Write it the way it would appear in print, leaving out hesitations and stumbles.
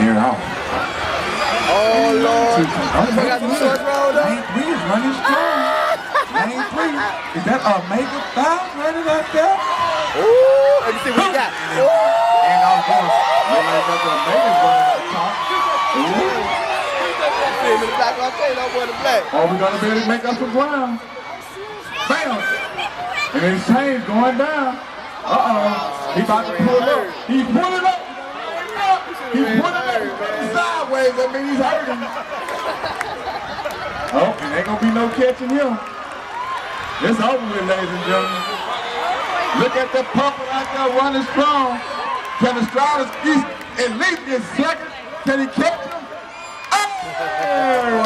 Here out. Oh, Lord. I got some short roll though. Lane 3 is running strong. Lane 3. Is that a mega foul running out there? Ooh, let me see what we got. And I was going, that's a mega running up top. Ooh. See him in the back of our tail, that boy in the black. Oh, we're gonna be able to make up some ground. Bam! And his chain's going down. Uh-oh. He about to pull up. He's pulling up. He's pulling up sideways. That means he's hurting. Oh, and ain't gonna be no catching him. It's over with, ladies and gentlemen. Look at the pumper out there running strong. Can the Striders at least get second? Can he catch him? Oh!